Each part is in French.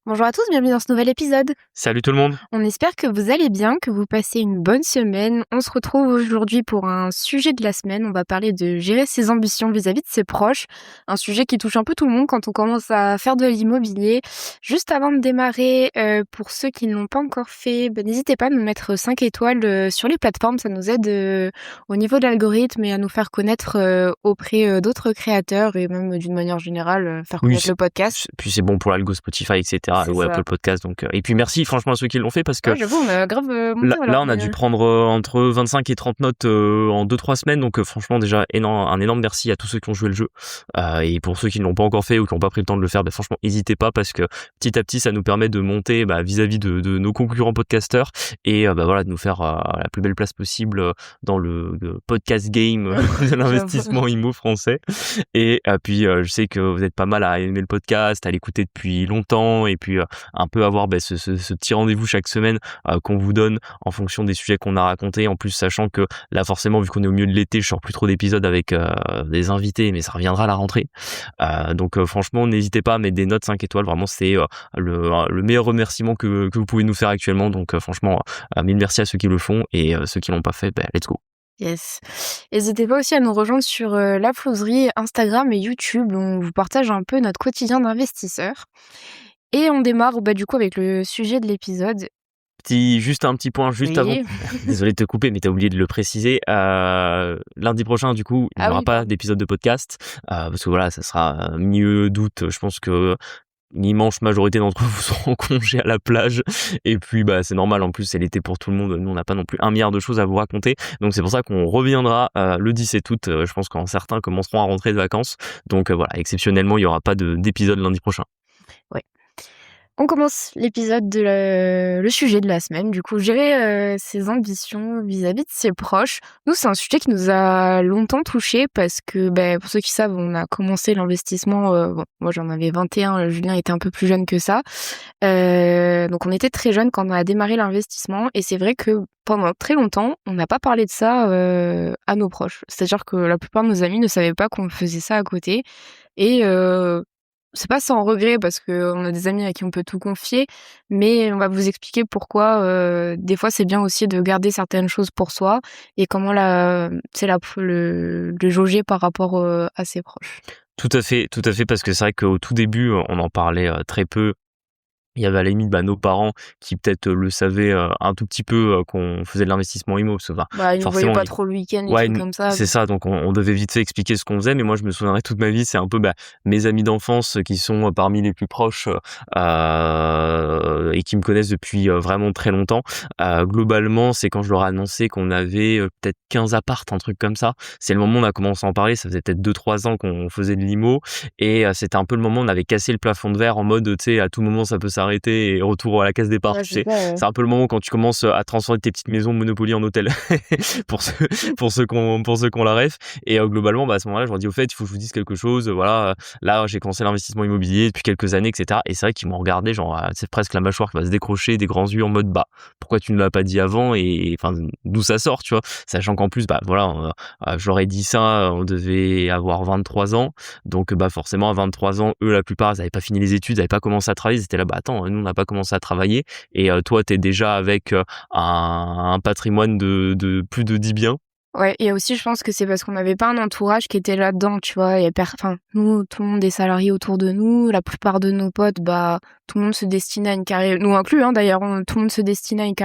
Bonjour à tous, bienvenue dans ce nouvel épisode. Salut tout le monde. On espère que vous allez bien, que vous passez une bonne semaine. On se retrouve aujourd'hui pour un sujet de la semaine. On va parler de gérer ses ambitions vis-à-vis de ses proches. Un sujet qui touche un peu tout le monde quand on commence à faire de l'immobilier. Juste avant de démarrer, pour ceux qui ne l'ont pas encore fait, n'hésitez pas à nous mettre 5 étoiles sur les plateformes. Ça nous aide au niveau de l'algorithme et à nous faire connaître auprès d'autres créateurs et même d'une manière générale, faire Oui, connaître le podcast. puis c'est bon pour l'algo Spotify, etc. C'est ou ça. Apple Podcast. Donc, et puis merci franchement à ceux qui l'ont fait parce que Ouais, j'avoue, on a grave monté, là, on a dû prendre entre 25 et 30 notes en 2-3 semaines. Donc franchement déjà un énorme merci à tous ceux qui ont joué le jeu. Et pour ceux qui ne l'ont pas encore fait ou qui n'ont pas pris le temps de le faire, franchement n'hésitez pas parce que petit à petit ça nous permet de monter vis-à-vis de nos concurrents podcasteurs et voilà, de nous faire la plus belle place possible dans le podcast game de l'investissement immo français. Et puis je sais que vous êtes pas mal à aimer le podcast, à l'écouter depuis longtemps et puis un peu avoir ce petit rendez-vous chaque semaine qu'on vous donne en fonction des sujets qu'on a racontés. En plus, sachant que là forcément, vu qu'on est au milieu de l'été, je sors plus trop d'épisodes avec des invités, mais ça reviendra à la rentrée. Donc franchement, n'hésitez pas à mettre des notes 5 étoiles. Vraiment, c'est le meilleur remerciement que vous pouvez nous faire actuellement. Donc franchement, mille merci à ceux qui le font et ceux qui l'ont pas fait, let's go. Yes. N'hésitez pas aussi à nous rejoindre sur La Floserie, Instagram et YouTube. On vous partage un peu notre quotidien d'investisseur. Et on démarre du coup avec le sujet de l'épisode. Juste un petit point juste avant. Oui. Désolé de te couper, mais t'as oublié de le préciser. Lundi prochain, du coup, il n'y aura pas d'épisode de podcast parce que voilà, ça sera milieu d'août. Je pense que l'immense majorité d'entre vous seront en congé à la plage et puis c'est normal, en plus c'est l'été pour tout le monde, nous on n'a pas non plus 1 milliard de choses à vous raconter, donc c'est pour ça qu'on reviendra le 17 août. Je pense quand certains commenceront à rentrer de vacances, donc voilà, exceptionnellement il n'y aura pas d'épisode lundi prochain. Ouais. On commence l'épisode de le sujet de la semaine. Du coup, gérer ses ambitions vis-à-vis de ses proches. Nous, c'est un sujet qui nous a longtemps touchés parce que, pour ceux qui savent, on a commencé l'investissement. Moi, j'en avais 21. Julien était un peu plus jeune que ça. Donc, on était très jeunes quand on a démarré l'investissement. Et c'est vrai que pendant très longtemps, on n'a pas parlé de ça à nos proches. C'est-à-dire que la plupart de nos amis ne savaient pas qu'on faisait ça à côté. Et c'est pas sans regret parce qu'on a des amis à qui on peut tout confier, mais on va vous expliquer pourquoi des fois c'est bien aussi de garder certaines choses pour soi et comment le jauger par rapport à ses proches. Tout à fait, parce que c'est vrai qu'au tout début on en parlait très peu. Il y avait à la limite nos parents qui peut-être le savaient un tout petit peu qu'on faisait de l'investissement immo, parce que Ils ne voyaient pas trop le week-end et tout comme ça. c'est ça, donc on devait vite fait expliquer ce qu'on faisait, mais moi je me souviendrai toute ma vie, c'est un peu mes amis d'enfance qui sont parmi les plus proches et qui me connaissent depuis vraiment très longtemps. Globalement, c'est quand je leur ai annoncé qu'on avait peut-être 15 appartes, un truc comme ça. C'est le moment où on a commencé à en parler, ça faisait peut-être 2-3 ans qu'on faisait de l'immo, et c'était un peu le moment où on avait cassé le plafond de verre en mode, tu sais, à tout moment ça peut s'arrêter et retour à la case départ. Ouais, Tu sais, ouais. c'est un peu le moment quand tu commences à transformer tes petites maisons Monopoly en hôtel pour ceux qui ont la ref. Et globalement, à ce moment-là, je leur dis au fait, il faut que je vous dise quelque chose. Voilà, là, j'ai commencé l'investissement immobilier depuis quelques années, etc. Et c'est vrai qu'ils m'ont regardé, genre, c'est presque la mâchoire qui va se décrocher, des grands yeux en mode, pourquoi tu ne l'as pas dit avant? Et enfin, d'où ça sort, tu vois? Sachant qu'en plus, je leur ai dit ça, on devait avoir 23 ans. Donc, forcément, à 23 ans, eux, la plupart, ils n'avaient pas fini les études, ils n'avaient pas commencé à travailler. Ils étaient là, attends, nous, on n'a pas commencé à travailler. Et toi, t'es déjà avec un patrimoine de plus de 10 biens. Ouais, et aussi, je pense que c'est parce qu'on n'avait pas un entourage qui était là-dedans, tu vois. Nous, tout le monde est salarié autour de nous. La plupart de nos potes, tout le monde se destinait à une carrière, nous inclus, d'ailleurs, tout le monde se destinait à une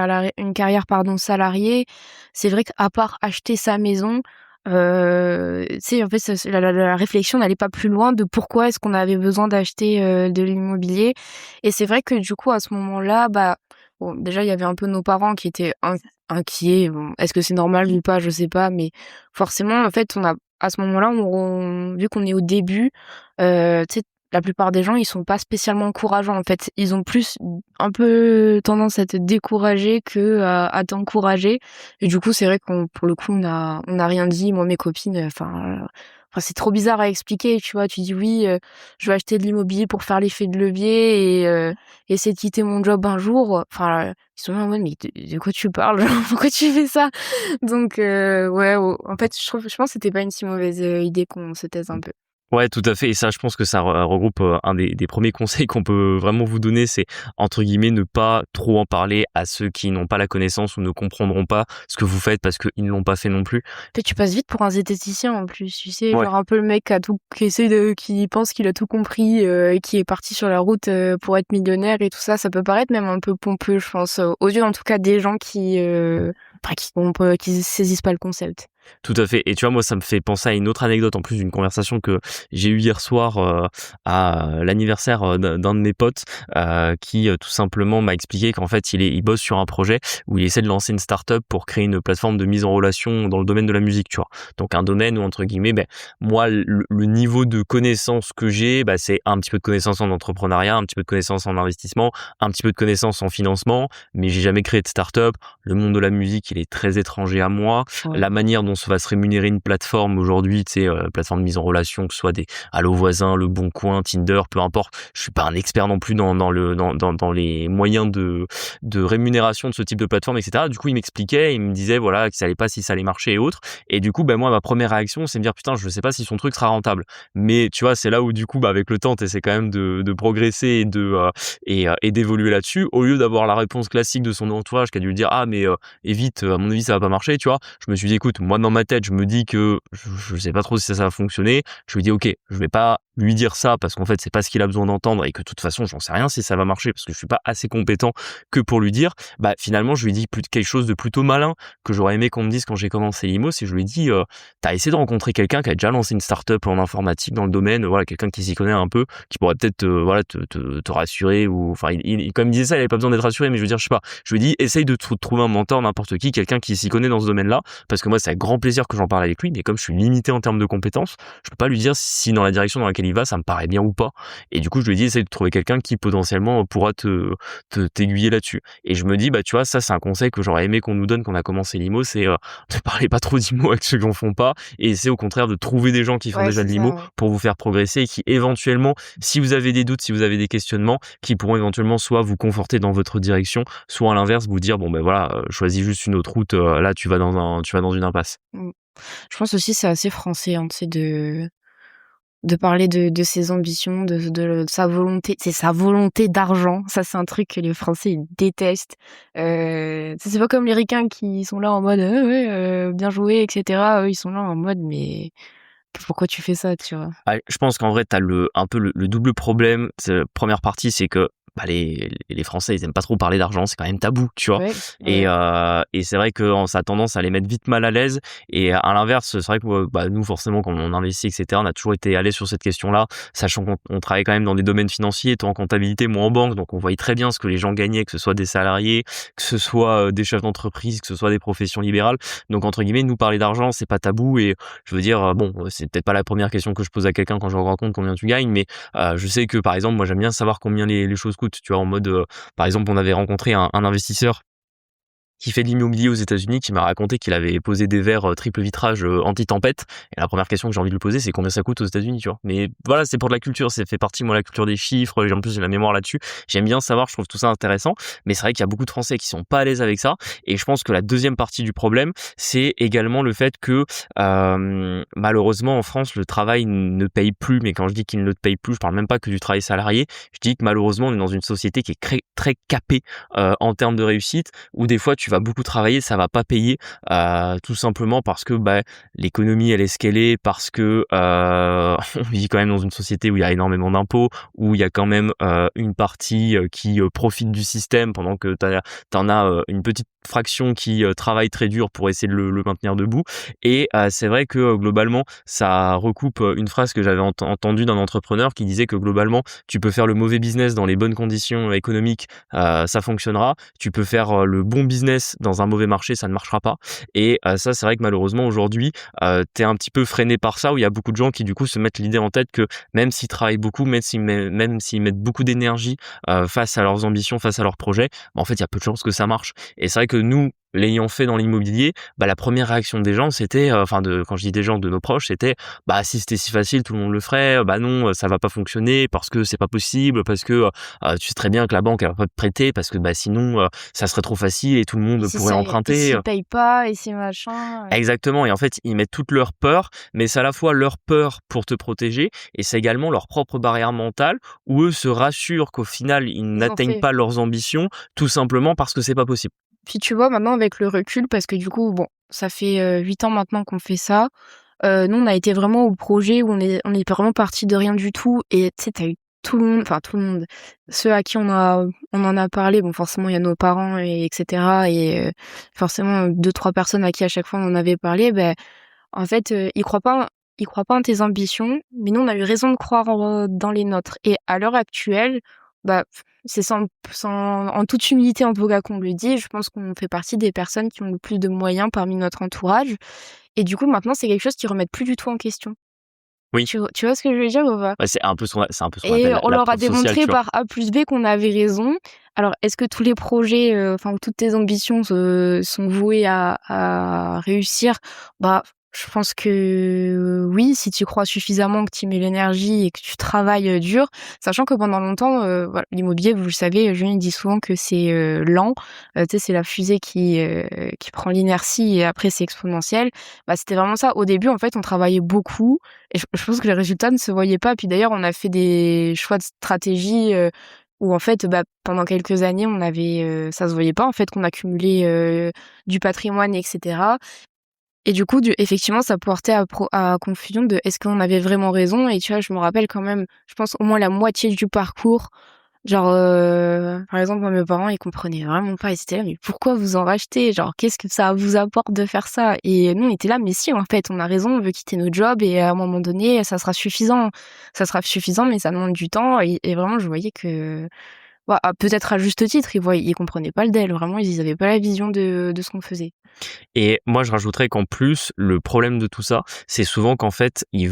carrière, salariée. C'est vrai qu'à part acheter sa maison, tu sais, en fait, la réflexion n'allait pas plus loin de pourquoi est-ce qu'on avait besoin d'acheter de l'immobilier. Et c'est vrai que du coup, à ce moment-là, bon, déjà, il y avait un peu nos parents qui étaient inquiets. Bon, est-ce que c'est normal ou pas, je sais pas, mais forcément, en fait, à ce moment-là, vu qu'on est au début, tu sais, la plupart des gens, ils sont pas spécialement encourageants. En fait, ils ont plus un peu tendance à te décourager que à t'encourager. Et du coup, c'est vrai pour le coup, on a rien dit. Moi, mes copines, c'est trop bizarre à expliquer, tu vois. Tu dis oui, je vais acheter de l'immobilier pour faire l'effet de levier et essayer de quitter mon job un jour. Ils sont là en mode, mais de quoi tu parles? Pourquoi tu fais ça? Donc, ouais, en fait, je pense que c'était pas une si mauvaise idée qu'on se taise un peu. Ouais, tout à fait. Et ça, je pense que ça regroupe un des premiers conseils qu'on peut vraiment vous donner, c'est entre guillemets ne pas trop en parler à ceux qui n'ont pas la connaissance ou ne comprendront pas ce que vous faites parce qu'ils ne l'ont pas fait non plus. Puis tu passes vite pour un zététicien en plus, tu sais, Ouais. genre un peu le mec qui pense qu'il a tout compris et qui est parti sur la route pour être millionnaire et tout ça. Ça peut paraître même un peu pompeux, je pense, aux yeux en tout cas des gens qui saisissent pas le concept. Tout à fait. Et tu vois, moi, ça me fait penser à une autre anecdote en plus d'une conversation que j'ai eue hier soir à l'anniversaire d'un de mes potes qui tout simplement m'a expliqué qu'en fait, il bosse sur un projet où il essaie de lancer une start-up pour créer une plateforme de mise en relation dans le domaine de la musique, tu vois. Donc un domaine où, entre guillemets, moi, le niveau de connaissance que j'ai, c'est un petit peu de connaissance en entrepreneuriat, un petit peu de connaissance en investissement, un petit peu de connaissance en financement, mais j'ai jamais créé de start-up. Le monde de la musique, il est très étranger à moi. Ouais. La manière dont se va se rémunérer une plateforme aujourd'hui, tu sais, plateforme de mise en relation, que ce soit des Allo Voisins, Le Bon Coin, Tinder, peu importe. Je suis pas un expert non plus dans les moyens de rémunération de ce type de plateforme, etc. Du coup, il m'expliquait, il me disait voilà que ça allait pas, si ça allait marcher et autres. Et du coup, moi, ma première réaction, c'est me dire putain, je sais pas si son truc sera rentable. Mais tu vois, c'est là où du coup, avec le temps, t'essaies quand même de progresser et d'évoluer là-dessus, au lieu d'avoir la réponse classique de son entourage qui a dû lui dire ah mais évite, à mon avis ça va pas marcher, tu vois. Je me suis dit écoute, moi dans ma tête je me dis que je sais pas trop si ça va fonctionner. Je lui dis ok, je vais pas lui dire ça parce qu'en fait c'est pas ce qu'il a besoin d'entendre et que de toute façon j'en sais rien si ça va marcher parce que je suis pas assez compétent que pour lui dire. Finalement je lui dis quelque chose de plutôt malin que j'aurais aimé qu'on me dise quand j'ai commencé Limos, et je lui dis t'as essayé de rencontrer quelqu'un qui a déjà lancé une start-up en informatique dans le domaine, voilà, quelqu'un qui s'y connaît un peu, qui pourrait peut-être te rassurer, ou enfin comme il disait ça, il avait pas besoin d'être rassuré, mais je veux dire je sais pas, je lui dis essaye de trouver un mentor, n'importe qui, quelqu'un qui s'y connaît dans ce domaine-là, parce que moi c'est avec grand plaisir que j'en parle avec lui, mais comme je suis limité en termes de compétences, je peux pas lui dire si dans la direction dans laquelle il va ça me paraît bien ou pas. Et du coup je lui dis essaye de trouver quelqu'un qui potentiellement pourra t'aiguiller là-dessus. Et je me dis tu vois, ça c'est un conseil que j'aurais aimé qu'on nous donne quand on a commencé l'IMO, c'est ne parlez pas trop d'IMO avec ceux qui en font pas, et essayez au contraire de trouver des gens qui font Ouais, déjà c'est de ça, l'IMO ouais. pour vous faire progresser, et qui éventuellement, si vous avez des doutes, si vous avez des questionnements, qui pourront éventuellement soit vous conforter dans votre direction, soit à l'inverse vous dire choisis juste une autre route, là tu vas dans une impasse. Mmh. Je pense aussi c'est assez français, hein, tu sais, de parler de ses ambitions, de sa volonté. C'est sa volonté d'argent. Ça, c'est un truc que les Français, ils détestent. C'est pas comme les Ricains qui sont là en mode ouais, bien joué, etc. Eux, ils sont là en mode mais pourquoi tu fais ça, tu vois? Je pense qu'en vrai, t'as un peu le double problème. Première partie, c'est que les Français, ils aiment pas trop parler d'argent, c'est quand même tabou, tu vois. Ouais, Et, ouais. et c'est vrai que ça a tendance à les mettre vite mal à l'aise. Et à l'inverse, c'est vrai que nous, forcément, quand on investit, etc., on a toujours été à l'aise sur cette question-là, sachant qu'on travaille quand même dans des domaines financiers, toi en comptabilité, moi en banque, donc on voyait très bien ce que les gens gagnaient, que ce soit des salariés, que ce soit des chefs d'entreprise, que ce soit des professions libérales. Donc entre guillemets, nous parler d'argent, c'est pas tabou. Et je veux dire, c'est peut-être pas la première question que je pose à quelqu'un quand je raconte combien tu gagnes, mais je sais que par exemple, moi j'aime bien savoir combien les choses coûtent, tu vois, en mode par exemple, on avait rencontré un investisseur qui fait de l'immobilier aux États-Unis, qui m'a raconté qu'il avait posé des verres triple vitrage anti-tempête. Et la première question que j'ai envie de lui poser, c'est combien ça coûte aux États-Unis, tu vois. Mais voilà, c'est pour de la culture, ça fait partie, moi, la culture des chiffres. En plus, j'ai la mémoire là-dessus. J'aime bien savoir, je trouve tout ça intéressant. Mais c'est vrai qu'il y a beaucoup de Français qui sont pas à l'aise avec ça. Et je pense que la deuxième partie du problème, c'est également le fait que malheureusement en France, le travail ne paye plus. Mais quand je dis qu'il ne paye plus, je parle même pas que du travail salarié. Je dis que malheureusement, on est dans une société qui est très, très capée en termes de réussite, où des fois tu vas beaucoup travailler, ça va pas payer, tout simplement parce que l'économie elle est ce qu'elle est, parce que on vit quand même dans une société où il y a énormément d'impôts, où il y a quand même une partie qui profite du système, pendant que t'en as une petite fraction qui travaille très dur pour essayer de le maintenir debout. Et c'est vrai que globalement ça recoupe une phrase que j'avais entendue d'un entrepreneur qui disait que globalement tu peux faire le mauvais business dans les bonnes conditions économiques, ça fonctionnera. Tu peux faire le bon business dans un mauvais marché, ça ne marchera pas. Et ça, c'est vrai que malheureusement aujourd'hui, t'es un petit peu freiné par ça, où il y a beaucoup de gens qui du coup se mettent l'idée en tête que même s'ils travaillent beaucoup, même s'ils mettent beaucoup d'énergie face à leurs ambitions, face à leurs projets, en fait, il y a peu de chances que ça marche. Et c'est vrai que nous, l'ayant fait dans l'immobilier, bah la première réaction des gens c'était, quand je dis des gens, de nos proches, c'était: «Bah si c'était si facile, tout le monde le ferait. Bah non, ça va pas fonctionner parce que c'est pas possible, parce que, tu sais très bien que la banque elle va pas te prêter parce que, bah sinon, ça serait trop facile et tout le monde Si pourrait ça et emprunter». s'ils payent pas et si machin, Exactement, et en fait, ils mettent toute leur peur, mais c'est à la fois leur peur pour te protéger et c'est également leur propre barrière mentale où eux se rassurent qu'au final, ils ils ont n'atteignent fait. pas leurs ambitions, tout simplement parce que c'est pas possible. Puis tu vois, maintenant avec le recul, parce que du coup, bon, ça fait, 8 ans maintenant qu'on fait ça, nous on a été vraiment au projet où on est vraiment partis de rien du tout et tu sais, tu eu tout le monde, enfin tout le monde, ceux à qui on en a parlé, bon forcément il y a nos parents et et forcément 2-3 personnes à qui à chaque fois on en avait parlé, en fait, ils croient pas en tes ambitions, mais nous, on a eu raison de croire dans les nôtres. Et à l'heure actuelle, c'est en toute humilité, en tout cas, qu'on le dit. Je pense qu'on fait partie des personnes qui ont le plus de moyens parmi notre entourage. Et du coup, maintenant, c'est quelque chose qu'ils remettent plus du tout en question. Oui, Tu vois ce que je veux dire ou pas? ouais, c'est un peu ce qu'on Et appelle on la leur a preuve sociale, démontré tu vois? par A plus B qu'on avait raison. Alors, est-ce que tous les projets, enfin, toutes tes ambitions sont vouées à réussir? Bah, je pense que oui, si tu crois suffisamment, que tu y mets l'énergie et que tu travailles, dur. Sachant que pendant longtemps, voilà, l'immobilier, vous le savez, Julien il dit souvent que c'est, lent. Tu sais, c'est la fusée qui prend l'inertie et après c'est exponentiel. Bah, c'était vraiment ça. Au début, en fait, on travaillait beaucoup et je pense que les résultats ne se voyaient pas. Puis d'ailleurs, on a fait des choix de stratégie, où en fait, pendant quelques années, ça se voyait pas en fait qu'on accumulait, du patrimoine et cetera. Et du coup, effectivement, ça portait à confusion de est-ce qu'on avait vraiment raison? Et tu vois, je me rappelle quand même, je pense au moins la moitié du parcours. Genre, par exemple, moi, mes parents, ils comprenaient vraiment pas. Ils étaient là: «Mais pourquoi vous en rachetez? Genre, qu'est-ce que ça vous apporte de faire ça?» Et nous, on était là: «Mais si, en fait, on a raison, on veut quitter notre job et à un moment donné, ça sera suffisant. Ça sera suffisant, mais ça demande du temps» et vraiment, je voyais que, peut-être à juste titre, ils comprenaient pas le DEL. Vraiment, ils avaient pas la vision de ce qu'on faisait. Et moi, je rajouterais qu'en plus, le problème de tout ça, c'est souvent qu'en fait, ils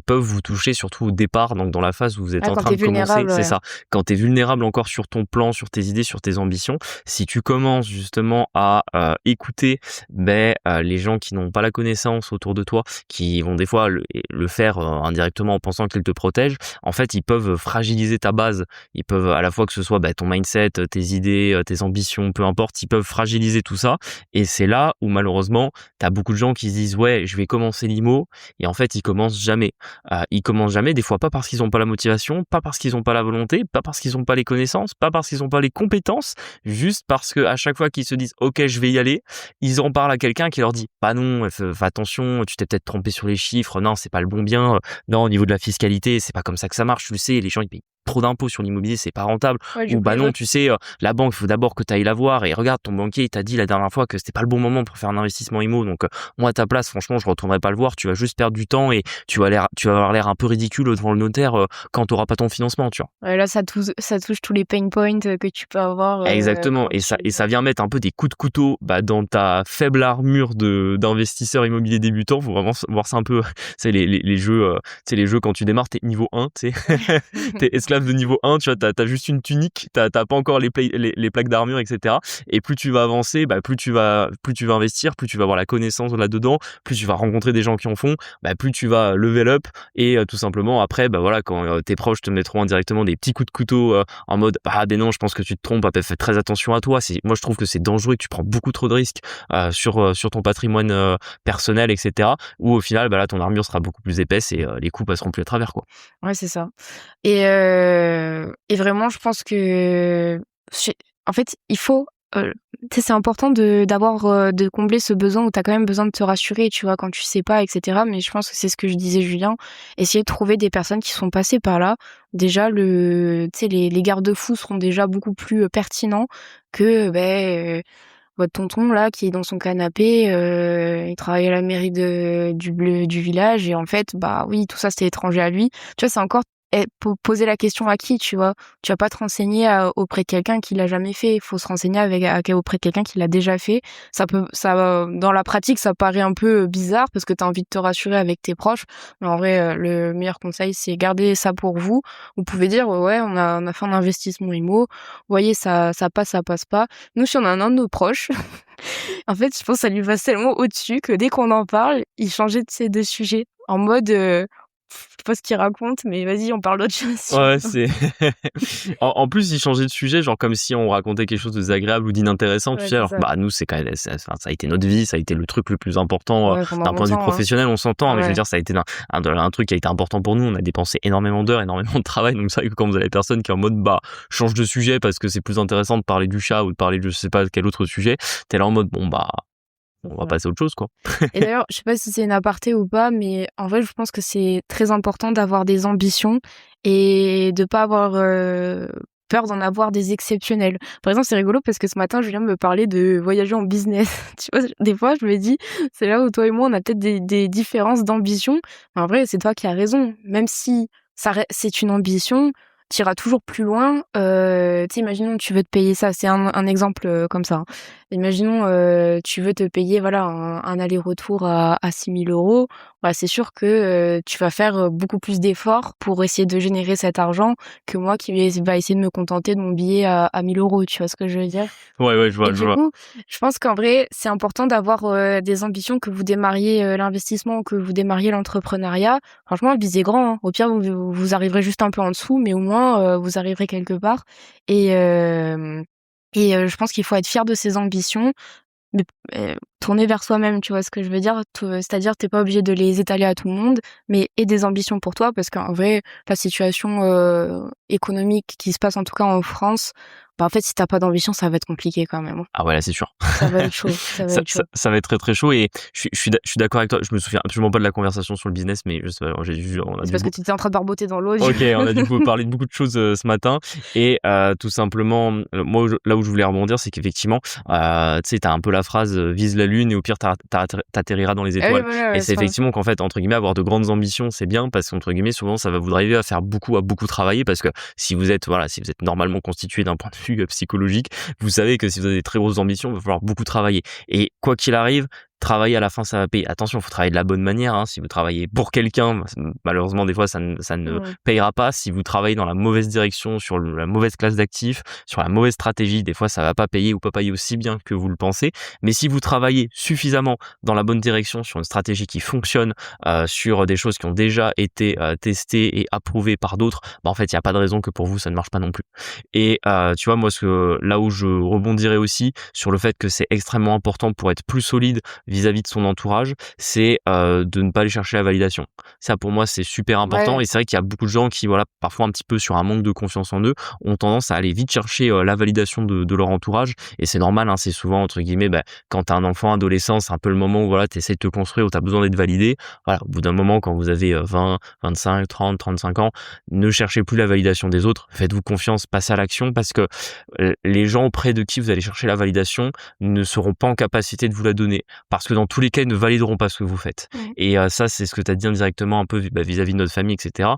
peuvent vous toucher surtout au départ, donc dans la phase où vous êtes Ah, en quand train tu de commencer, vulnérable, c'est ouais. ça. Quand tu es vulnérable encore sur ton plan, sur tes idées, sur tes ambitions, si tu commences justement à écouter les gens qui n'ont pas la connaissance autour de toi, qui vont des fois le faire indirectement en pensant qu'ils te protègent, en fait, ils peuvent fragiliser ta base. Ils peuvent à la fois que ce soit ton mindset, tes idées, tes ambitions, peu importe, ils peuvent fragiliser tout ça. Et c'est là où malheureusement, tu as beaucoup de gens qui se disent: «Ouais, je vais commencer l'IMO» et en fait, ils commencent jamais. Ils commencent jamais, des fois pas parce qu'ils ont pas la motivation, pas parce qu'ils ont pas la volonté, pas parce qu'ils ont pas les connaissances, pas parce qu'ils ont pas les compétences, juste parce que à chaque fois qu'ils se disent: «OK, je vais y aller», ils en parlent à quelqu'un qui leur dit: «Bah non, fais attention, tu t'es peut-être trompé sur les chiffres. Non, c'est pas le bon bien. Non, au niveau de la fiscalité, c'est pas comme ça que ça marche, tu le sais, les gens ils payent trop d'impôts sur l'immobilier, c'est pas rentable». Ouais, du Ou coup, bah ils non, veulent tu sais, la banque, il faut d'abord que tu ailles la voir et regarde, ton banquier, il t'a dit la dernière fois que c'était pas le bon moment pour faire un investissement IMO. Donc, moi, à ta place, franchement, je retournerai pas le voir. Tu vas juste perdre du temps et tu vas avoir l'air un peu ridicule devant le notaire quand tu auras pas ton financement, tu vois. ouais, là, ça touche tous les pain points, que tu peux avoir, Exactement, quand et ça tu et ça vient mettre un peu des coups de couteau, dans ta faible armure de d'investisseur immobilier débutant. Faut vraiment voir ça un peu, c'est les jeux, les jeux quand tu démarres, tu niveau 1, tu sais? Tu esclave de niveau 1, tu vois? T'as juste une tunique, t'as pas encore les plaques d'armure et cetera, et plus tu vas avancer, plus tu vas investir, plus tu vas avoir la connaissance là-dedans, plus tu vas rencontrer des gens qui en font, plus tu vas level up et tout simplement après, voilà, quand, tes proches te mettront indirectement des petits coups de couteau, en mode: «Ah ben non, je pense que tu te trompes, fais très attention à toi». Moi je trouve que c'est dangereux et que tu prends beaucoup trop de risques sur ton patrimoine personnel et cetera, où au final, là, ton armure sera beaucoup plus épaisse et les coups passeront plus à travers, quoi. Ouais, c'est ça et vraiment, je pense que chez en fait, il faut, tu sais, c'est important de combler ce besoin où tu as quand même besoin de te rassurer, tu vois, quand tu sais pas et cetera. Mais je pense que c'est ce que je disais Julien, essayer de trouver des personnes qui sont passées par là. Déjà tu sais, les garde-fous seront déjà beaucoup plus, pertinents que, votre tonton là qui est dans son canapé, il travaille à la mairie du village et en fait, oui, tout ça c'était étranger à lui. Tu vois, c'est encore poser la question à qui, tu vois. Tu vas pas te renseigner auprès de quelqu'un qui l'a jamais fait. Il faut se renseigner auprès de quelqu'un qui l'a déjà fait. Dans la pratique, ça paraît un peu bizarre parce que tu as envie de te rassurer avec tes proches. Mais en vrai, le meilleur conseil, c'est garder ça pour vous. Vous pouvez dire, ouais, on a fait un investissement IMO. Vous voyez, ça passe pas. Nous, si on a un de nos proches, en fait, je pense que ça lui passe tellement au-dessus que dès qu'on en parle, il changeait de ces deux sujets. En mode, je sais pas ce qu'il raconte, mais vas-y, on parle d'autre chose. Ouais, c'est en plus, il changeait de sujet, genre comme si on racontait quelque chose de désagréable ou d'inintéressant, tu Ouais, sais. c'est Alors, ça. bah, nous, c'est quand même, enfin, ça a été notre vie, ça a été le truc le plus important Ouais, pendant d'un point de vue longtemps, hein. professionnel, on s'entend, mais je veux Ouais. dire, ça a été un truc qui a été important pour nous. On a dépensé énormément d'heures, énormément de travail. Donc, c'est vrai que quand vous avez personne qui est en mode, bah, change de sujet parce que c'est plus intéressant de parler du chat ou de parler de je sais pas quel autre sujet, t'es là en mode, bon, bah, on va Ouais. passer à autre chose, quoi. Et d'ailleurs, je sais pas si c'est une aparté ou pas, mais en vrai, je pense que c'est très important d'avoir des ambitions et de pas avoir peur d'en avoir des exceptionnelles. Par exemple, c'est rigolo parce que ce matin, Julien me parlait de voyager en business. Tu vois, des fois, je me dis, c'est là où toi et moi, on a peut-être des différences d'ambition. Mais en vrai, c'est toi qui as raison. Même si c'est une ambition, tu iras toujours plus loin. Tu sais, imaginons, tu veux te payer ça. C'est un exemple comme ça, hein. Imaginons, tu veux te payer voilà un aller-retour à 6 000 €. Bah, c'est sûr que tu vas faire beaucoup plus d'efforts pour essayer de générer cet argent que moi qui va essayer de me contenter de mon billet à 1 000 €. Tu vois ce que je veux dire? Ouais, ouais, je Et vois, je du vois. coup, je pense qu'en vrai, c'est important d'avoir des ambitions, que vous démarriez l'investissement ou que vous démarriez l'entrepreneuriat. Franchement, visez grand, hein. Au pire, vous arriverez juste un peu en dessous, mais au moins, vous arriverez quelque part. Et, je pense qu'il faut être fier de ses ambitions, mais tourner vers soi-même, tu vois ce que je veux dire? C'est-à-dire, t'es pas obligé de les étaler à tout le monde, mais aie des ambitions pour toi, parce qu'en vrai, la situation économique qui se passe en tout cas en France, bah en fait, si t'as pas d'ambition, ça va être compliqué quand même, hein. Ah ouais, là, c'est sûr. Ça va être chaud, ça va être chaud. Ça va être très très chaud et je suis d'accord avec toi. Je me souviens absolument pas de la conversation sur le business, mais je sais pas, on a C'est dû parce que tu étais en train de barboter dans l'eau. OK, on a du coup parlé de beaucoup de choses, ce matin et tout simplement, moi, là où je voulais rebondir, c'est qu'effectivement, tu sais, tu as un peu la phrase, «Vise la lune et au pire t'atterriras dans les Ah oui, étoiles» voilà, et ouais, c'est c'est ça. effectivement qu'en fait, entre guillemets, avoir de grandes ambitions, c'est bien parce qu'entre guillemets, souvent, ça va vous driver à beaucoup travailler parce que si vous êtes, voilà, si vous êtes normalement constitué d'un point de vue, psychologique, vous savez que si vous avez des très grosses ambitions, il va falloir beaucoup travailler et quoi qu'il arrive, travailler à la fin, ça va payer. Attention, il faut travailler de la bonne manière, hein. Si vous travaillez pour quelqu'un, malheureusement, des fois, ça ne Mmh. payera pas. Si vous travaillez dans la mauvaise direction, sur la mauvaise classe d'actifs, sur la mauvaise stratégie, des fois, ça va pas payer ou pas payer aussi bien que vous le pensez. Mais si vous travaillez suffisamment dans la bonne direction, sur une stratégie qui fonctionne, sur des choses qui ont déjà été testées et approuvées par d'autres, bah, en fait, il y a pas de raison que pour vous, ça ne marche pas non plus. Et tu vois, moi, là où je rebondirais aussi sur le fait que c'est extrêmement important pour être plus solide vis-à-vis de son entourage, c'est de ne pas aller chercher la validation. Ça, pour moi, c'est super important Ouais. et c'est vrai qu'il y a beaucoup de gens qui, voilà, parfois un petit peu sur un manque de confiance en eux, ont tendance à aller vite chercher la validation de leur entourage et c'est normal, hein, c'est souvent, entre guillemets, bah, quand t'as un enfant, adolescent, c'est un peu le moment où, voilà, t'essaies de te construire, où t'as besoin d'être validé. Voilà, au bout d'un moment, quand vous avez 20, 25, 30, 35 ans, ne cherchez plus la validation des autres, faites-vous confiance, passez à l'action parce que les gens auprès de qui vous allez chercher la validation ne seront pas en capacité de vous la donner parce que dans tous les cas, ils ne valideront pas ce que vous faites. Mmh. Et ça, c'est ce que tu as dit indirectement un peu vis-à-vis de notre famille, etc.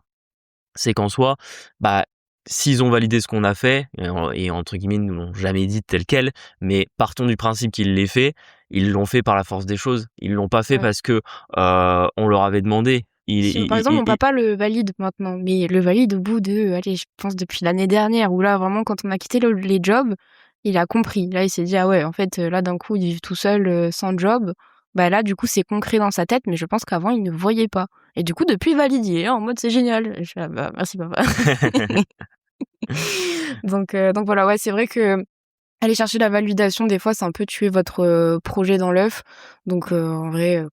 C'est qu'en soi, bah, s'ils ont validé ce qu'on a fait, et entre guillemets, ils nous l'ont jamais dit tel quel, mais partons du principe qu'ils l'aient fait, ils l'ont fait par la force des choses. Ils l'ont pas fait Ouais. parce que on leur avait demandé. Si, par exemple, mon papa le valide maintenant, mais le valide au bout de, allez, je pense depuis l'année dernière, où là, vraiment, quand on a quitté les jobs, il a compris. Là, il s'est dit: «Ah ouais, en fait, là, d'un coup, il vit tout seul, sans job». Bah, là, du coup, c'est concret dans sa tête, mais je pense qu'avant, il ne voyait pas. Et du coup, depuis, il valide. Il est là en mode: «C'est génial». Et je fais: «Ah bah, merci papa». Donc voilà, ouais, c'est vrai que aller chercher la validation, des fois, c'est un peu tuer votre projet dans l'œuf. Donc en vrai,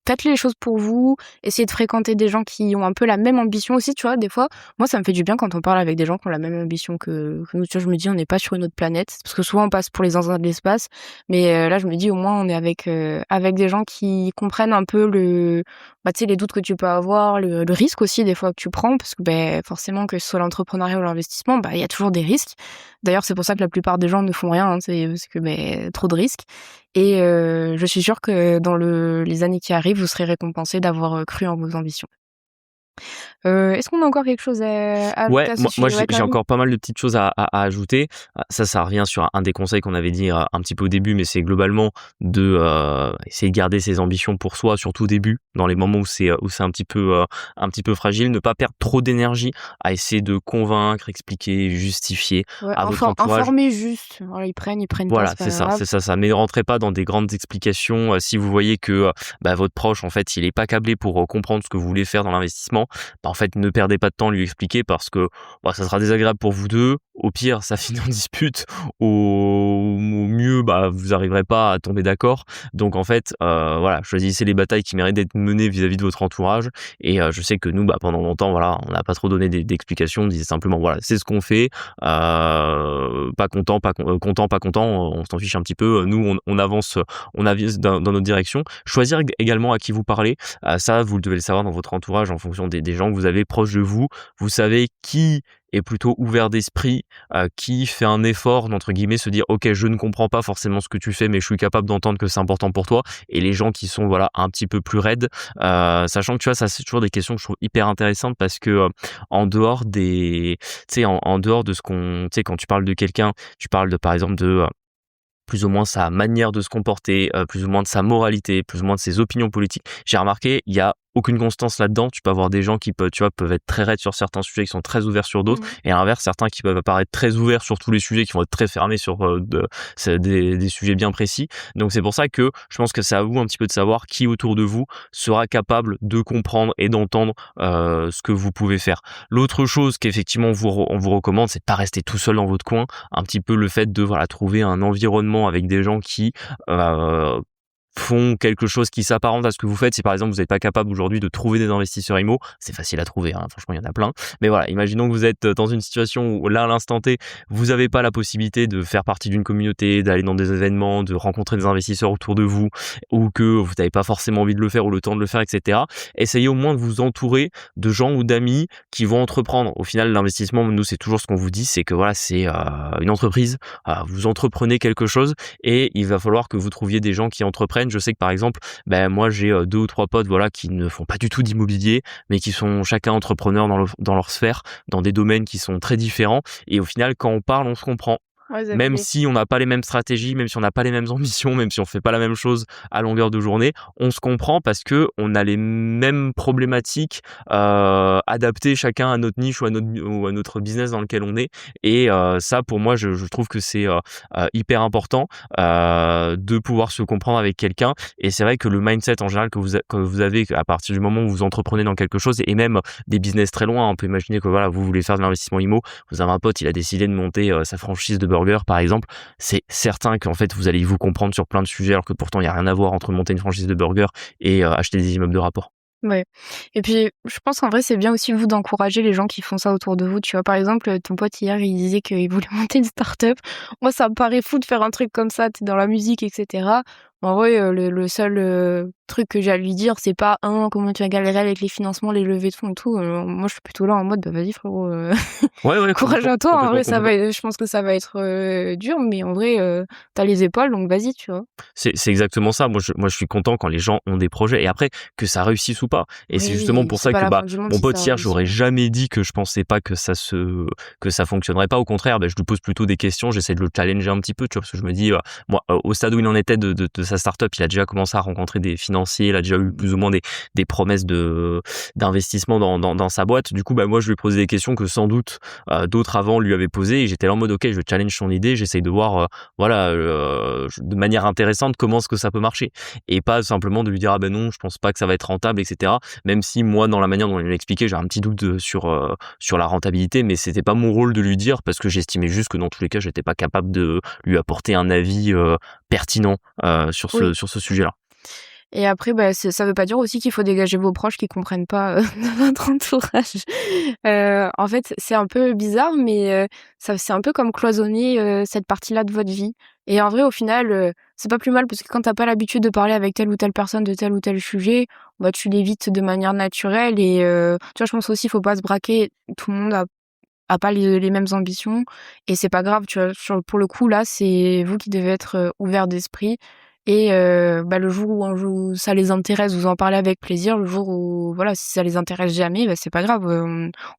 faites les choses pour vous, essayez de fréquenter des gens qui ont un peu la même ambition aussi, tu vois. Des fois, moi, ça me fait du bien quand on parle avec des gens qui ont la même ambition que nous. Tu vois, je me dis, on n'est pas sur une autre planète. Parce que souvent, on passe pour les zinzins de l'espace. Mais là, je me dis, au moins, on est avec des gens qui comprennent un peu tu sais, les doutes que tu peux avoir, le risque aussi, des fois, que tu prends. Parce que, forcément, que ce soit l'entrepreneuriat ou l'investissement, il y a toujours des risques. D'ailleurs, c'est pour ça que la plupart des gens ne font rien, hein, c'est que, trop de risques. Et je suis sûre que dans les années qui arrivent, vous serez récompensés d'avoir cru en vos ambitions. Est-ce qu'on a encore quelque chose à ajouter Ouais, à ce moi sujet? Ouais, j'ai quand même? encore pas mal de petites choses à ajouter. Ça revient sur un des conseils qu'on avait dit, un petit peu au début, mais c'est globalement de, essayer de garder ses ambitions pour soi, surtout au début, dans les moments où c'est un petit peu fragile. Ne pas perdre trop d'énergie à essayer de convaincre, expliquer, justifier Ouais, à votre entourage. informer juste. Voilà, ils prennent pas, Voilà, c'est pas grave. c'est ça. Mais ne rentrez pas dans des grandes explications. Si vous voyez que bah, votre proche, en fait, il est pas câblé pour comprendre ce que vous voulez faire dans l'investissement, bah, en fait, ne perdez pas de temps à lui expliquer parce que bah, ça sera désagréable pour vous deux. Au pire, ça finit en dispute. Au mieux, bah, vous n'arriverez pas à tomber d'accord. Donc, en fait, voilà, choisissez les batailles qui méritent d'être menées vis-à-vis de votre entourage. Et je sais que nous, bah, pendant longtemps, voilà, on n'a pas trop donné d'explications. On disait simplement, voilà, c'est ce qu'on fait. Pas content, content, pas content, on s'en fiche un petit peu. Nous, on avance, on avise dans notre direction. Choisir également à qui vous parlez. Ça, vous devez le savoir dans votre entourage en fonction des gens que vous avez proches de vous. Vous savez qui est plutôt ouvert d'esprit, qui fait un effort d'entre guillemets se dire ok, je ne comprends pas forcément ce que tu fais, mais je suis capable d'entendre que c'est important pour toi. Et les gens qui sont voilà un petit peu plus raides, sachant que tu vois ça c'est toujours des questions que je trouve hyper intéressantes parce que en dehors des tu sais, en dehors de ce qu'on, tu sais, quand tu parles de quelqu'un, tu parles de, par exemple, de plus ou moins sa manière de se comporter, plus ou moins de sa moralité, plus ou moins de ses opinions politiques. J'ai remarqué, il y a aucune constance là-dedans. Tu peux avoir des gens qui peuvent, tu vois, peuvent être très raides sur certains sujets, qui sont très ouverts sur d'autres, Mmh. et à l'inverse, certains qui peuvent apparaître très ouverts sur tous les sujets, qui vont être très fermés sur c'est des sujets bien précis. Donc c'est pour ça que je pense que c'est à vous un petit peu de savoir qui autour de vous sera capable de comprendre et d'entendre ce que vous pouvez faire. L'autre chose qu'effectivement on vous recommande, c'est de pas rester tout seul dans votre coin. Un petit peu le fait de voilà trouver un environnement avec des gens qui euh, font quelque chose qui s'apparente à ce que vous faites. Si par exemple vous n'êtes pas capable aujourd'hui de trouver des investisseurs IMO, c'est facile à trouver, hein, franchement il y en a plein. Mais voilà, imaginons que vous êtes dans une situation où là à l'instant T, vous n'avez pas la possibilité de faire partie d'une communauté, d'aller dans des événements, de rencontrer des investisseurs autour de vous, ou que vous n'avez pas forcément envie de le faire ou le temps de le faire, etc. Essayez au moins de vous entourer de gens ou d'amis qui vont entreprendre. Au final, l'investissement, nous c'est toujours ce qu'on vous dit, c'est que voilà, c'est une entreprise, vous entreprenez quelque chose et il va falloir que vous trouviez des gens qui entreprennent. Je sais que par exemple, ben moi j'ai 2 ou 3 potes voilà qui ne font pas du tout d'immobilier, mais qui sont chacun entrepreneurs dans leur sphère, dans des domaines qui sont très différents et au final quand on parle, on se comprend. Ouais, vous avez Même les si on n'a pas les mêmes stratégies, même si on n'a pas les mêmes ambitions, même si on fait pas la même chose à longueur de journée, on se comprend parce que on a les mêmes problématiques adaptées chacun à notre niche ou à notre business dans lequel on est. Et ça, pour moi, je trouve que c'est hyper important de pouvoir se comprendre avec quelqu'un. Et c'est vrai que le mindset en général que vous avez à partir du moment où vous entreprenez dans quelque chose et même des business très loin, on peut imaginer que voilà, vous voulez faire de l'investissement IMO, vous avez un pote, il a décidé de monter sa franchise de burger par exemple, c'est certain qu'en fait vous allez vous comprendre sur plein de sujets alors que pourtant il n'y a rien à voir entre monter une franchise de burger et acheter des immeubles de rapport. Ouais, et puis je pense qu'en vrai, c'est bien aussi vous d'encourager les gens qui font ça autour de vous, tu vois? Par exemple, ton pote hier, il disait qu'il voulait monter une start-up. Moi, ça me paraît fou de faire un truc comme ça, tu dans la musique et cetera. En vrai, le seul, truc que j'ai à lui dire, c'est pas: «Hein, comment tu vas galérer avec les financements, les levées de fonds et tout». Moi, je suis plutôt là en mode: «Bah, vas-y frérot, Ouais, ouais, courage complètement, à toi». En complètement, vrai, ça complètement. va je pense que ça va être, dur, mais en vrai, tu les épaules, donc vas-y, tu vois? C'est exactement ça. Moi, je suis content quand les gens ont des projets et après que ça réussisse ou pas. Et c'est justement Oui, pour c'est ça pas que la bah fin du monde mon si pote ça hier, réussit, j'aurais hein. jamais dit que je pensais pas que ça fonctionnerait pas. Au contraire, bah, je lui pose plutôt des questions. J'essaie de le challenger un petit peu, tu vois, parce que je me dis moi au stade où il en était de sa startup, il a déjà commencé à rencontrer des financiers, il a déjà eu plus ou moins des promesses de d'investissement dans sa boîte. Du coup, bah moi je lui ai posé des questions que sans doute d'autres avant lui avaient posées et j'étais là en mode ok, je challenge son idée, j'essaye de voir voilà, de manière intéressante comment est-ce que ça peut marcher et pas simplement de lui dire ah ben non je pense pas que ça va être rentable etc. Même si moi dans la manière dont il m'a expliqué j'ai un petit doute sur la rentabilité mais c'était pas mon rôle de lui dire parce que j'estimais juste que dans tous les cas j'étais pas capable de lui apporter un avis pertinent Oui. sur ce sujet-là. Et après, bah, ça veut pas dire aussi qu'il faut dégager vos proches qui comprennent pas, de votre entourage. En fait, c'est un peu bizarre, mais ça c'est un peu comme cloisonner, cette partie-là de votre vie. Et en vrai, au final, c'est pas plus mal parce que quand tu pas l'habitude de parler avec telle ou telle personne de tel ou tel sujet, bah, tu l'évites de manière naturelle et tu vois, je pense aussi, il faut pas se braquer. Tout le monde a pas les mêmes ambitions et c'est pas grave, tu vois? Pour le coup, là, c'est vous qui devez être, ouverts d'esprit et le jour où ça les intéresse, vous en parlez avec plaisir. Le jour où voilà, si ça les intéresse jamais, c'est pas grave,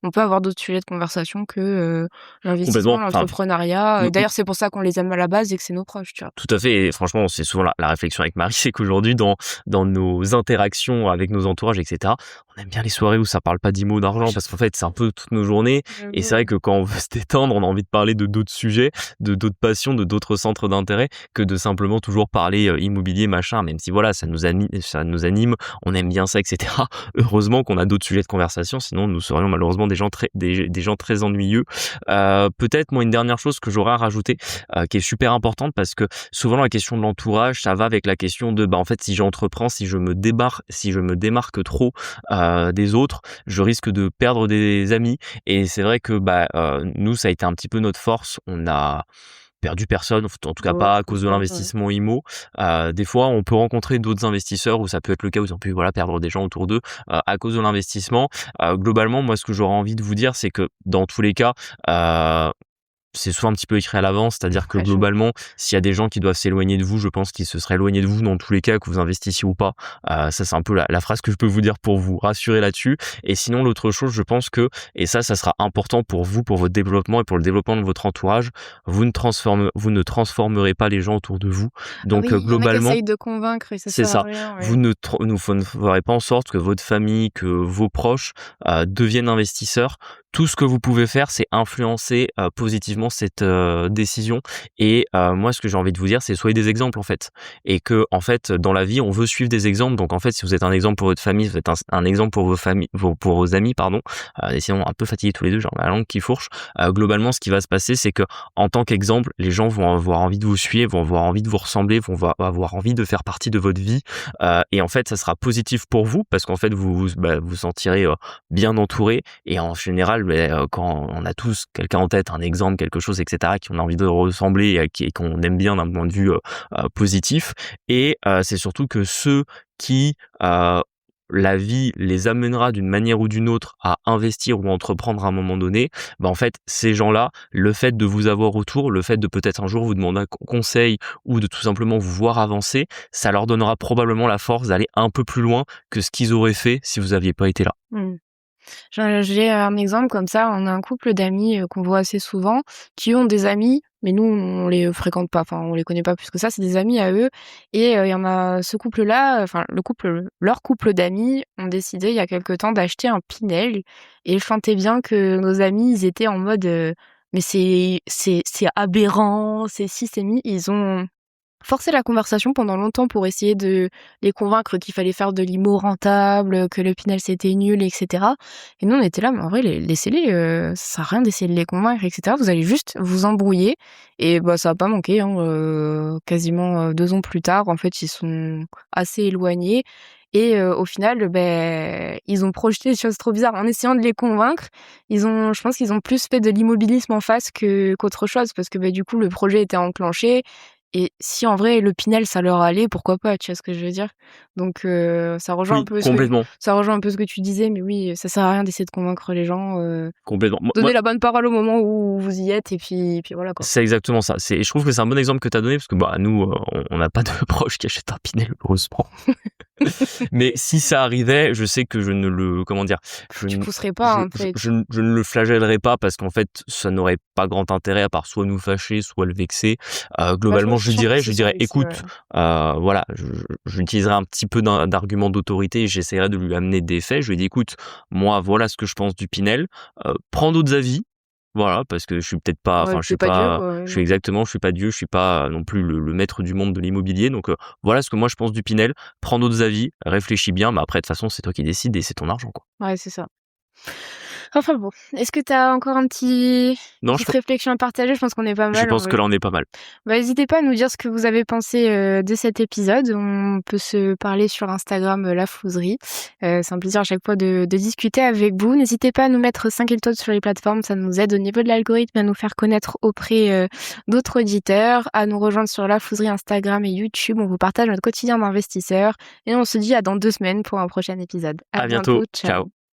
on peut avoir d'autres sujets de conversation que l'investissement, Complètement. Enfin, l'entrepreneuriat. nous D'ailleurs, c'est pour ça qu'on les aime à la base et que c'est nos proches, tu vois? tout à fait et franchement, c'est souvent la réflexion avec Marie, c'est qu'aujourd'hui dans nos interactions avec nos entourages et cetera, on aime bien les soirées où ça parle pas 10 mots d'argent parce qu'en fait, c'est un peu toutes nos journées et c'est vrai que quand on veut se détendre, on a envie de parler de d'autres sujets, de d'autres passions, de d'autres centres d'intérêt que de simplement toujours parler, immobilier, machin, même si voilà, ça nous anime, on aime bien ça et cetera. Heureusement qu'on a d'autres sujets de conversation, sinon nous serions malheureusement des gens très ennuyeux. Peut-être moi une dernière chose que j'aurais à rajouter, qui est super importante parce que souvent la question de l'entourage, ça va avec la question de en fait si j'entreprends, si je me démarque trop des autres, je risque de perdre des amis et c'est vrai que nous ça a été un petit peu notre force, on a perdu personne, en tout cas Ouais, pas je à cause de comprends, ouais. l'investissement IMO. Des fois, on peut rencontrer d'autres investisseurs où ça peut être le cas, où ils ont pu voilà perdre des gens autour d'eux à cause de l'investissement. Globalement, moi, ce que j'aurais envie de vous dire, c'est que dans tous les cas, c'est souvent un petit peu écrit à l'avance, c'est-à-dire que Ouais, je globalement, s'il y a des gens qui doivent s'éloigner de vous, je pense qu'ils se seraient éloignés de vous dans tous les cas, que vous investissiez ou pas. Ça, c'est un peu la phrase que je peux vous dire pour vous rassurer là-dessus. Et sinon, l'autre chose, je pense que, et ça sera important pour vous, pour votre développement et pour le développement de votre entourage, vous ne transformerez pas les gens autour de vous. Ah Donc, oui, il y en a qui globalement, essayent de convaincre et ça c'est sert à ça. rien, ouais. Vous ne ferez pas en sorte que votre famille, que vos proches deviennent investisseurs. Tout ce que vous pouvez faire, c'est influencer positivement cette décision. Et moi, ce que j'ai envie de vous dire, c'est soyez des exemples en fait. Et que en fait, dans la vie, on veut suivre des exemples. Donc en fait, si vous êtes un exemple pour votre famille, vous êtes un exemple pour vos familles, pour vos amis, pardon. Et sinon, un peu fatigués tous les deux, genre la langue qui fourche. Globalement, ce qui va se passer, c'est que en tant qu'exemple, les gens vont avoir envie de vous suivre, vont avoir envie de vous ressembler, vont avoir envie de faire partie de votre vie. Et en fait, ça sera positif pour vous parce qu'en fait, vous vous sentirez bien entouré. Et en général, quand on a tous quelqu'un en tête, un exemple, quelque chose, etc., qui on a envie de ressembler et qu'on aime bien d'un point de vue positif. Et c'est surtout que ceux qui la vie les amènera d'une manière ou d'une autre à investir ou à entreprendre à un moment donné, en fait, ces gens-là, le fait de vous avoir autour, le fait de peut-être un jour vous demander un conseil ou de tout simplement vous voir avancer, ça leur donnera probablement la force d'aller un peu plus loin que ce qu'ils auraient fait si vous aviez pas été là. Mmh. J'ai un exemple comme ça, on a un couple d'amis qu'on voit assez souvent, qui ont des amis, mais nous on les fréquente pas, enfin on les connaît pas plus que ça, c'est des amis à eux. Et il y en a ce couple-là, enfin leur couple d'amis ont décidé il y a quelque temps d'acheter un Pinel, et je sentais bien que nos amis ils étaient en mode mais c'est aberrant, c'est ci, c'est mi. Ils ont forcer la conversation pendant longtemps pour essayer de les convaincre qu'il fallait faire de l'IMO rentable, que le Pinel c'était nul, etc. Et nous on était là, mais en vrai laissez-les, ça sert à rien d'essayer de les convaincre, etc. Vous allez juste vous embrouiller. Et ça a pas manqué, hein, quasiment 2 ans plus tard, en fait ils sont assez éloignés. Et au final, ils ont projeté des choses trop bizarres. En essayant de les convaincre, je pense qu'ils ont plus fait de l'immobilisme en face qu'autre chose, parce que du coup le projet était enclenché. Et si en vrai le Pinel ça leur allait, pourquoi pas, tu vois ce que je veux dire? Donc ça rejoint un Oui, peu complètement, ce que tu disais, mais oui, ça sert à rien d'essayer de convaincre les gens, complètement. Moi, donnez la bonne parole au moment où vous y êtes, et puis voilà, quoi. c'est exactement ça. Et je trouve que c'est un bon exemple que tu as donné parce que nous, on n'a pas de proches qui achètent un Pinel, heureusement. Mais si ça arrivait, je sais que je ne le, comment dire, Tu pousserais pas, en fait. je ne le flagellerais pas parce qu'en fait, ça n'aurait pas grand intérêt à part soit nous fâcher, soit le vexer. Globalement, Je pense que je c'est ça dirais, aussi, ouais. écoute, voilà, j'utiliserai un petit peu d'argument d'autorité et j'essaierai de lui amener des faits. Je lui dis, écoute, moi, voilà ce que je pense du Pinel. Prends d'autres avis. Voilà, parce que je suis peut-être pas, Ouais, enfin, tu pas Dieu, quoi, je ouais. suis exactement, je suis pas Dieu, je suis pas non plus le maître du monde de l'immobilier. Donc, voilà ce que moi je pense du Pinel. Prends d'autres avis, réfléchis bien, mais après, de toute façon, c'est toi qui décides et c'est ton argent, quoi. Ouais, c'est ça. Enfin bon, est-ce que t'as encore Non, petite réflexion à partager? Je pense qu'on est pas je mal, en pense que vrai. là, on est pas mal. N'hésitez pas à nous dire ce que vous avez pensé de cet épisode. On peut se parler sur Instagram, La Flouserie. C'est un plaisir à chaque fois de discuter avec vous. N'hésitez pas à nous mettre 5 étoiles sur les plateformes, ça nous aide au niveau de l'algorithme à nous faire connaître auprès d'autres auditeurs, à nous rejoindre sur La Flouserie Instagram et YouTube. On vous partage notre quotidien d'investisseur et on se dit à dans 2 semaines pour un prochain épisode. À À bientôt. bientôt, ciao. Ciao.